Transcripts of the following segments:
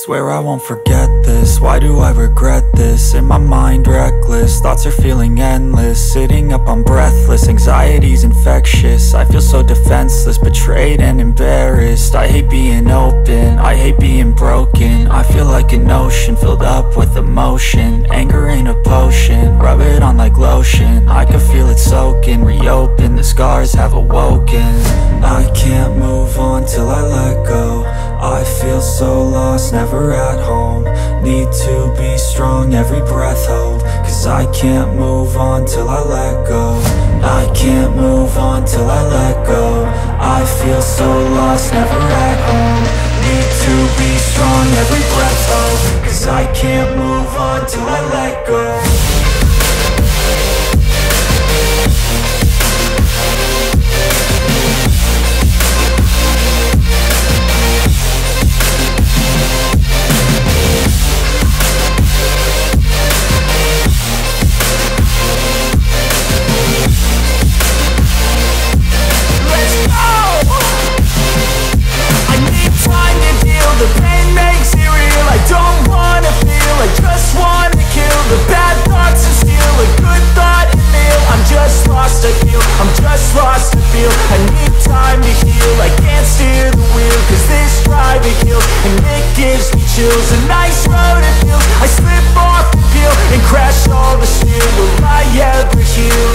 Swear I won't forget this, why do I regret this? In my mind reckless, thoughts are feeling endless. Sitting up I'm breathless, anxiety's infectious. I feel so defenseless, betrayed and embarrassed. I hate being open, I hate being broken. I feel like an ocean filled up with emotion. Anger ain't a potion, rub it on like lotion. I can feel it soaking, reopen, the scars have awoken. I can't move on till I let go. I feel so lost, never at home. Need to be strong, every breath hold. Cause I can't move on till I let go. I can't move on till I let go. I feel so lost, never at home. Need to be strong, every breath hold. Cause I can't move on till I let go. The pain makes it real, I don't wanna feel, I just wanna kill the bad thoughts and steal a good thought and meal. I'm just lost, I feel, I'm just lost, I feel. I need time to heal, I can't steer the wheel. Cause this drive it kills, and it gives me chills. A nice road it feels, I slip off the peel and crash all the steel. Will I ever heal?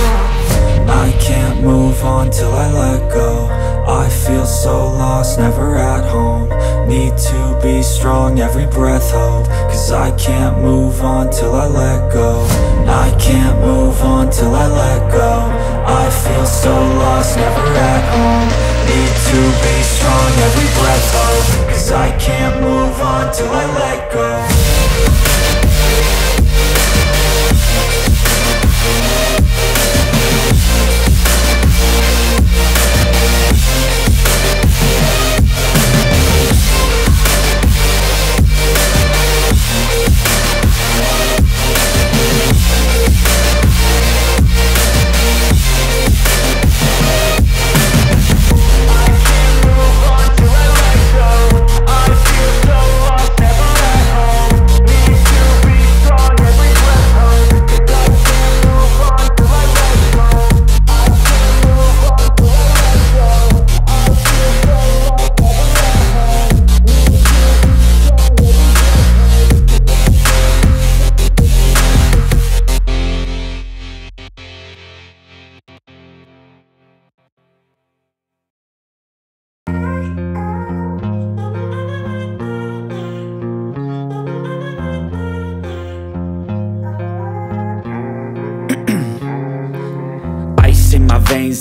I can't move on till I let go. I feel so lost, never at home. Need to be strong, every breath hold. Cause I can't move on till I let go. I can't move on till I let go. I feel so lost, never at home. Need to be strong, every breath hold. Cause I can't move on till I let go.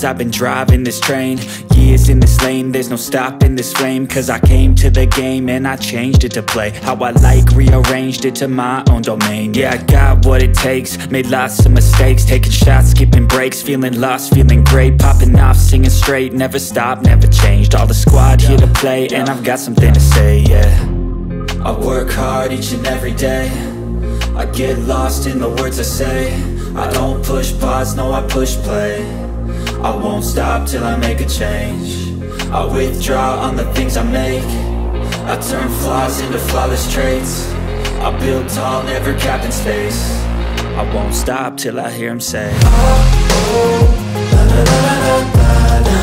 I've been driving this train, years in this lane, there's no stopping this flame. Cause I came to the game and I changed it to play how I like, rearranged it to my own domain. Yeah, I got what it takes, made lots of mistakes, taking shots, skipping breaks, feeling lost, feeling great, popping off, singing straight, never stopped, never changed. All the squad here to play and I've got something to say, yeah. I work hard each and every day, I get lost in the words I say. I don't push pause, no I push play. I won't stop till I make a change. I withdraw on the things I make. I turn flaws into flawless traits. I build tall, never capped in space. I won't stop till I hear him say, oh, oh, la la la la la la,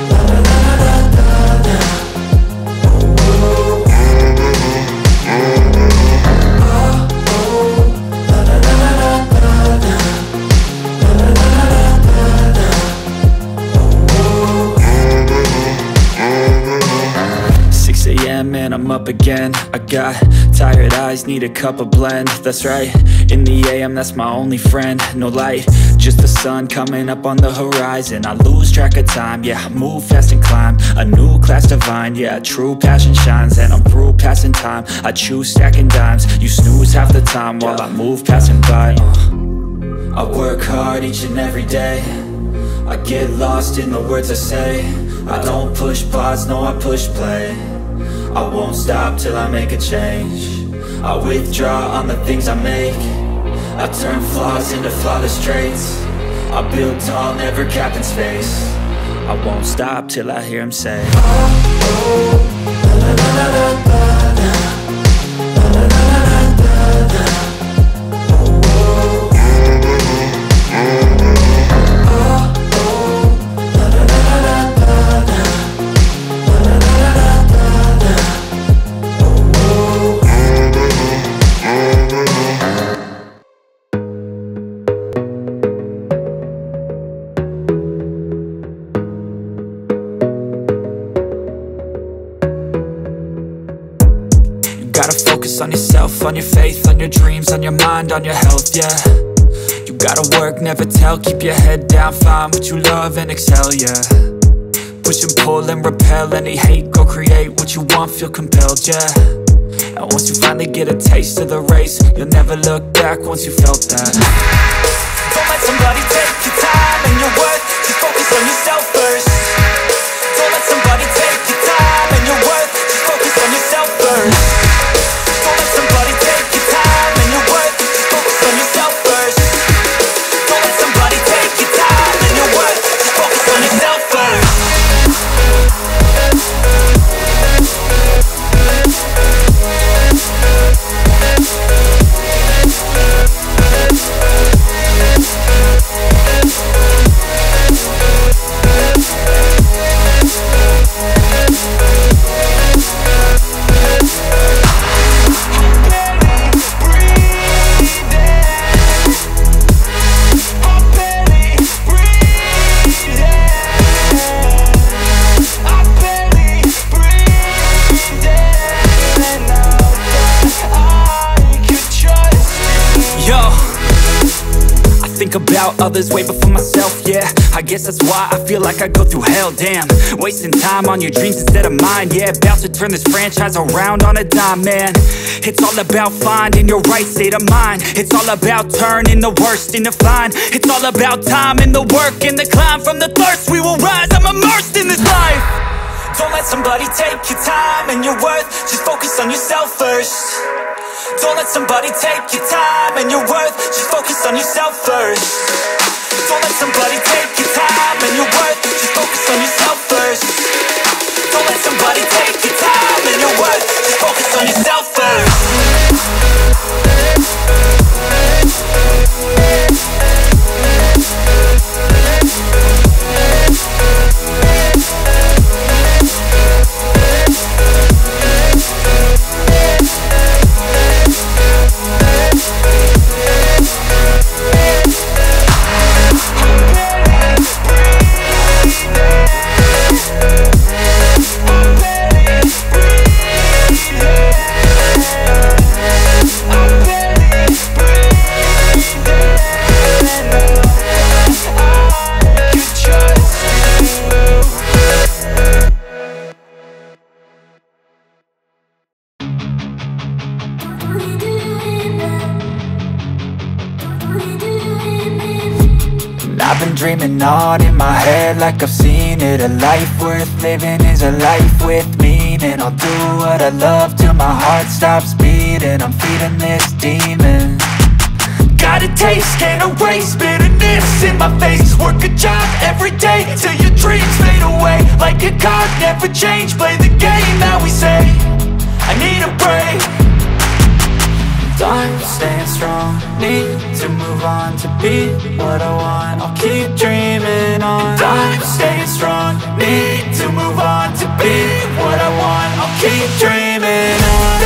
la la la la la la, oh, oh, la la la la la la, la la la la la. 6 a.m. and I'm up again. I got tired eyes, need a cup of blend. That's right, in the AM that's my only friend. No light, just the sun coming up on the horizon. I lose track of time, yeah, I move fast and climb a new class divine, yeah, true passion shines. And I'm through passing time, I choose stacking dimes. You snooze half the time while I move passing by. I work hard each and every day, I get lost in the words I say. I don't push pause, no I push play. I won't stop till I make a change. I withdraw on the things I make. I turn flaws into flawless traits. I build tall, never capped in space. I won't stop till I hear him say, oh, oh, la la la la la la. focus on yourself, on your faith, on your dreams, on your mind, on your health, yeah. You gotta work, never tell, keep your head down, find what you love and excel, yeah. Push and pull and repel any hate, go create what you want, feel compelled, yeah. And once you finally get a taste of the race, you'll never look back once you felt that. Don't let somebody take your time and your worth, just focus on yourself first. Don't let somebody take your time and your worth, just focus on yourself first. Don't let somebody take your time and your worth, just focus on yourself first. Don't let somebody take your time and your worth, just focus on yourself first. Think about others way before myself, yeah. I guess that's why I feel like I go through hell, damn. Wasting time on your dreams instead of mine, yeah. About to turn this franchise around on a dime, man. It's all about finding your right state of mind. It's all about turning the worst into fine. It's all about time and the work and the climb. From the thirst we will rise, I'm immersed in this life. Don't let somebody take your time and your worth, just focus on yourself first. Don't let somebody take your time and your worth, just focus on yourself first. Don't let somebody take your time and your worth, just focus on yourself first. Don't let somebody take your time and your worth, just focus on yourself first. I've been dreaming on in my head like I've seen it. A life worth living is a life with meaning. I'll do what I love till my heart stops beating. I'm feeding this demon. Got a taste, can't erase bitterness in my face. Work a job every day till your dreams fade away. Like a card, never change, play the game that we say. I need a break. I'm staying strong, need to move on to be what I want. I'll keep dreaming on. I'm staying strong, need to move on to be what I want. I'll keep dreaming on.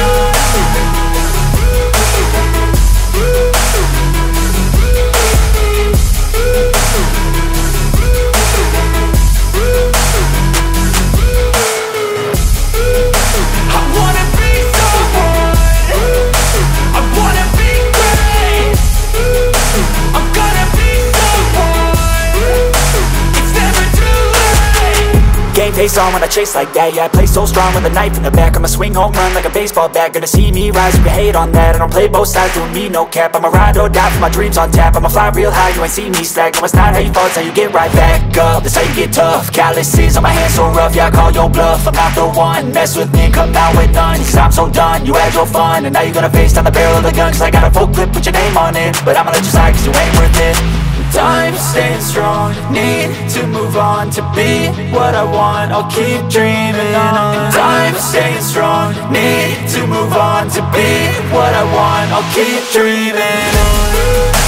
Game face on when I chase like that. Yeah, I play so strong with a knife in the back. I'ma swing home run like a baseball bat. Gonna see me rise, you can hate on that. I don't play both sides, doing me no cap. I'ma ride or die for my dreams on tap. I'ma fly real high, you ain't see me slack. No, it's not how you fall, it's how you get right back up. That's how you get tough. Calluses on my hands so rough, yeah, I call your bluff. I'm not the one, mess with me and come out with none. Cause I'm so done, you had your fun. And now you're gonna face down the barrel of the gun. Cause I got a full clip, put your name on it. But I'ma let you slide cause you ain't worth it. I'm staying strong, need to move on to be what I want. I'll keep dreaming on. I'm staying strong, need to move on to be what I want. I'll keep dreaming on.